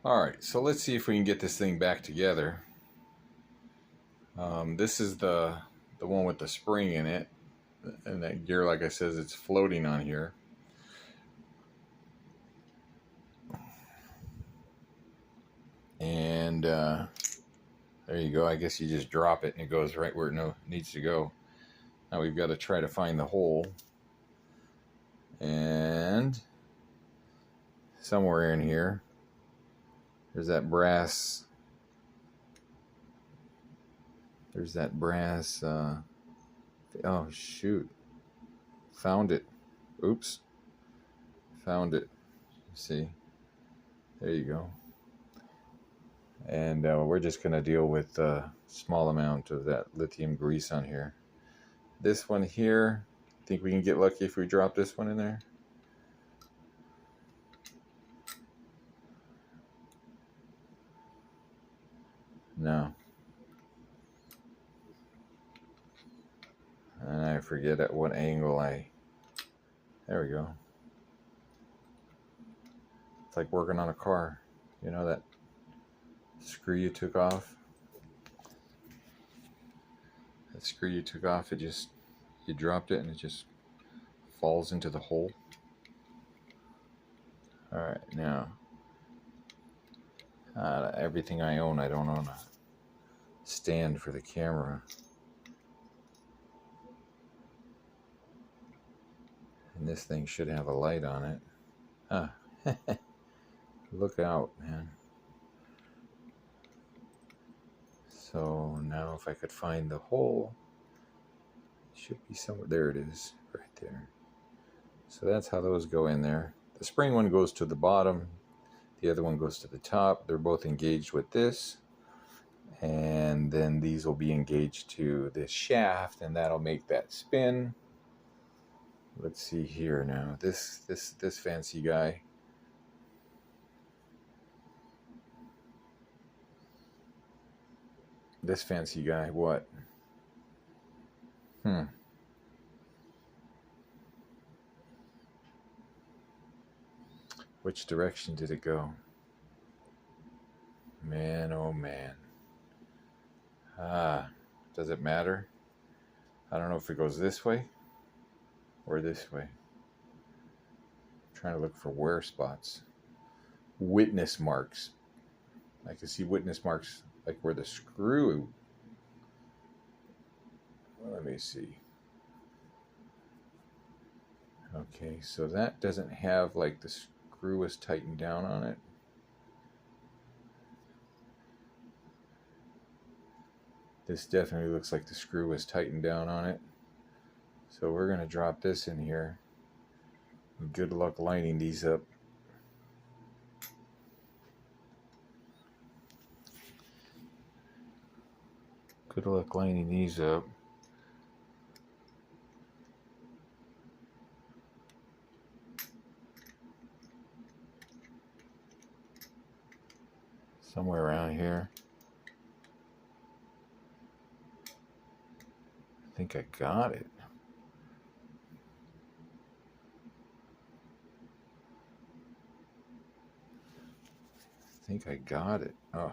Alright, so let's see if we can get this thing back together. This is the one with the spring in it. And that gear, like I said, it's floating on here. And there you go. I guess you just drop it and it goes right where it needs to go. Now we've got to try to find the hole. And somewhere in here, there's that brass. Oh, shoot. Found it. Oops. Found it. See? There you go. And we're just going to deal with a small amount of that lithium grease on here. This one here, think we can get lucky if we drop this one in there? No. And I forget at what angle there we go. It's like working on a car. You know that screw you took off? That screw you took off, you dropped it and it just falls into the hole. Alright, now, everything I own, I don't own a stand for the camera. And this thing should have a light on it. Ah, look out, man. So now if I could find the hole, it should be somewhere. There it is, right there. So that's how those go in there. The spring one goes to the bottom. The other one goes to the top. They're both engaged with this. And then these will be engaged to this shaft, and that'll make that spin. Let's see here now. This fancy guy. This fancy guy, what? Which direction did it go? Man, oh man. Does it matter? I don't know if it goes this way or this way. I'm trying to look for wear spots. Witness marks. I can see witness marks like where the screw. Let me see. Okay, so that doesn't have like the screw is tightened down on it. This definitely looks like the screw is tightened down on it. So we're going to drop this in here. Good luck lining these up. Good luck lining these up. Somewhere around here. I think I got it. Oh,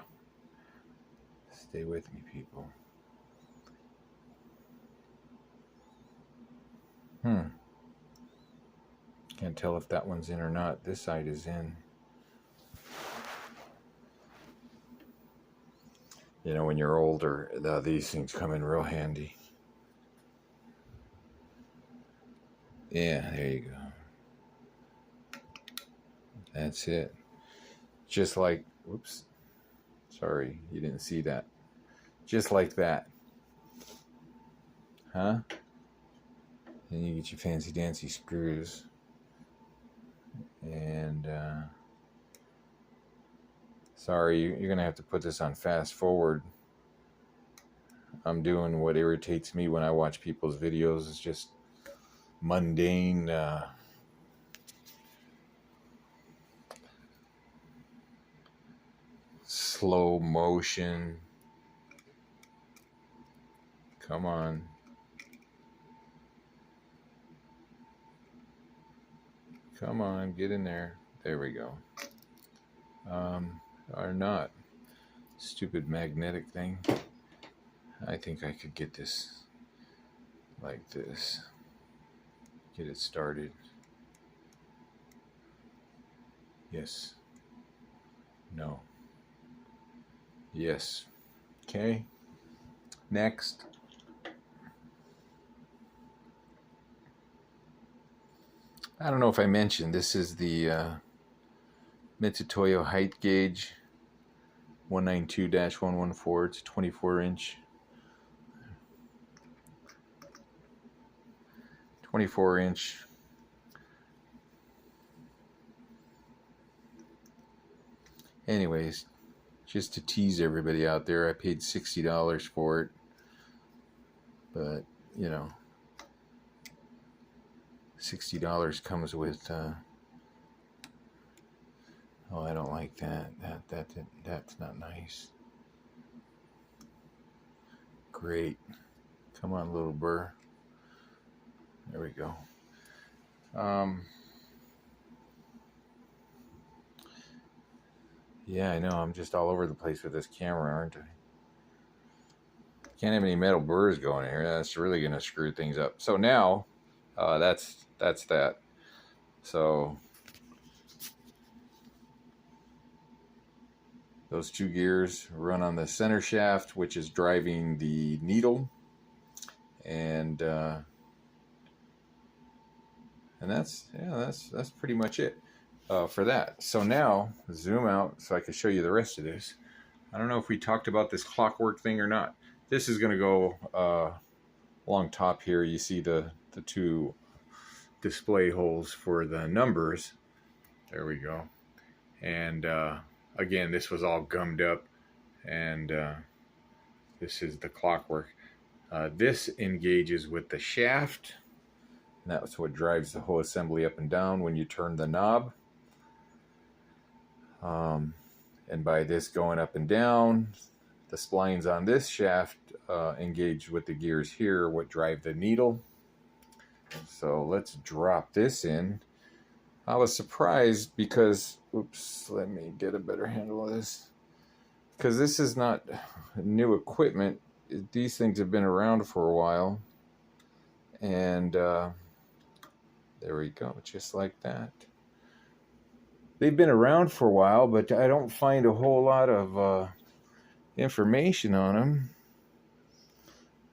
stay with me, people. Can't tell if that one's in or not. This side is in. You know, when you're older, these things come in real handy. Yeah, there you go. That's it. Just like, whoops. Sorry, you didn't see that. Just like that. Huh? Then you get your fancy dancy screws. And, sorry, you're going to have to put this on fast forward. I'm doing what irritates me when I watch people's videos. It's just mundane, slow motion. Come on. Come on, get in there. There we go. or not. Stupid magnetic thing. I think I could get this like this. Get it started. Yes. No. Yes. Okay. Next. I don't know if I mentioned, this is the Mitutoyo height gauge 192-114. It's a 24-inch. 24-inch. Anyways, just to tease everybody out there, I paid $60 for it. But, you know, $60 comes with oh, I don't like that. That's not nice. Great. Come on, little burr. There we go. Yeah, I know. I'm just all over the place with this camera, aren't I? Can't have any metal burrs going in here. That's really going to screw things up. So now, that's that. So those two gears run on the center shaft, which is driving the needle, and that's pretty much it for that. So now zoom out so I can show you the rest of this. I don't know if we talked about this clockwork thing or not. This is going to go along top here. You see the two display holes for the numbers. There we go. And again, this was all gummed up, and this is the clockwork. This engages with the shaft, and that's what drives the whole assembly up and down when you turn the knob. And by this going up and down, the splines on this shaft engage with the gears here, what drive the needle. So let's drop this in. I was surprised because, oops, let me get a better handle of this. Because this is not new equipment. These things have been around for a while. And there we go, just like that. They've been around for a while, but I don't find a whole lot of information on them.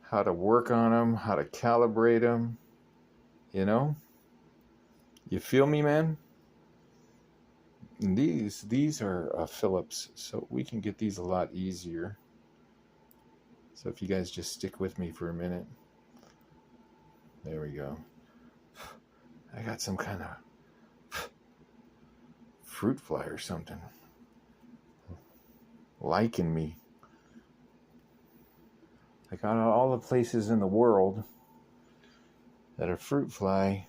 How to work on them, how to calibrate them, you know? You feel me, man? And these are Phillips, so we can get these a lot easier. So if you guys just stick with me for a minute. There we go. I got some kind of fruit fly or something liking me. I got all the places in the world that are fruit fly.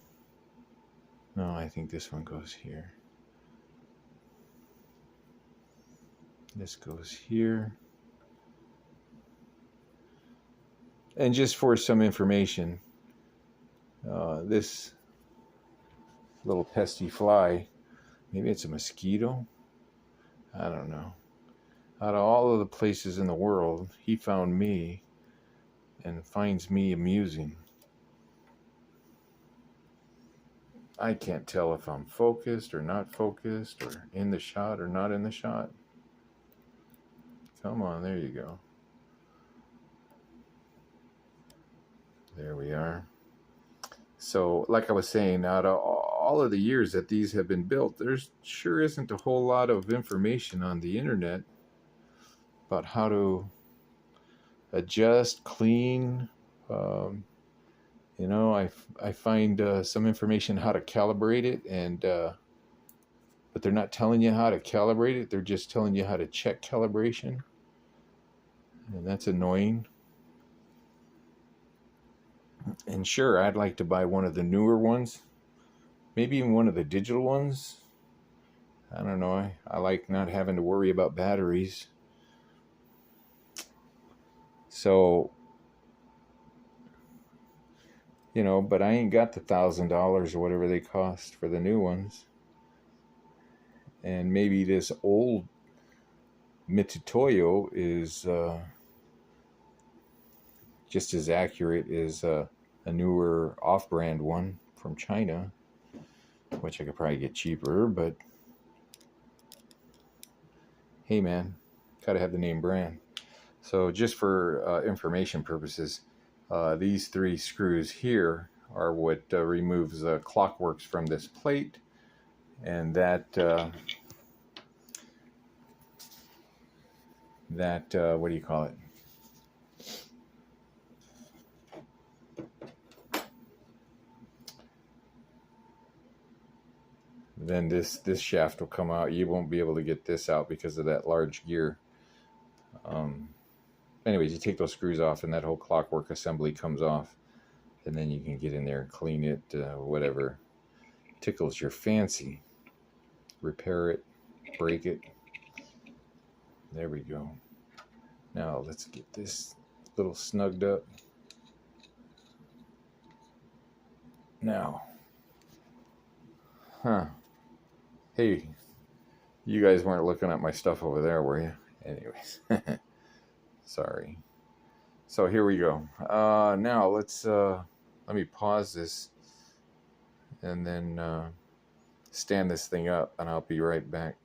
No, I think this one goes here. This goes here. And just for some information, this little pesky fly, maybe it's a mosquito, I don't know. Out of all of the places in the world, he found me and finds me amusing. I can't tell if I'm focused or not focused, or in the shot or not in the shot. Come on, there you go. There we are. So, like I was saying, out of all of the years that these have been built, there's sure isn't a whole lot of information on the internet about how to adjust, clean. You know, I find some information how to calibrate it, and but they're not telling you how to calibrate it. They're just telling you how to check calibration, and that's annoying. And sure, I'd like to buy one of the newer ones, maybe even one of the digital ones. I don't know. I like not having to worry about batteries. So, you know, but I ain't got the $1,000 or whatever they cost for the new ones. And maybe this old Mitutoyo is just as accurate as a newer off-brand one from China, which I could probably get cheaper, but hey man, gotta have the name brand. So just for information purposes, these 3 screws here are what removes the clockworks from this plate, and that what do you call it? Then this shaft will come out. You won't be able to get this out because of that large gear. Anyways, you take those screws off and that whole clockwork assembly comes off, and then you can get in there and clean it, whatever tickles your fancy. Repair it, break it. There we go. Now let's get this little snugged up. Now, hey, you guys weren't looking at my stuff over there, were you? Anyways, sorry. So here we go. Now let's let me pause this and then stand this thing up, and I'll be right back.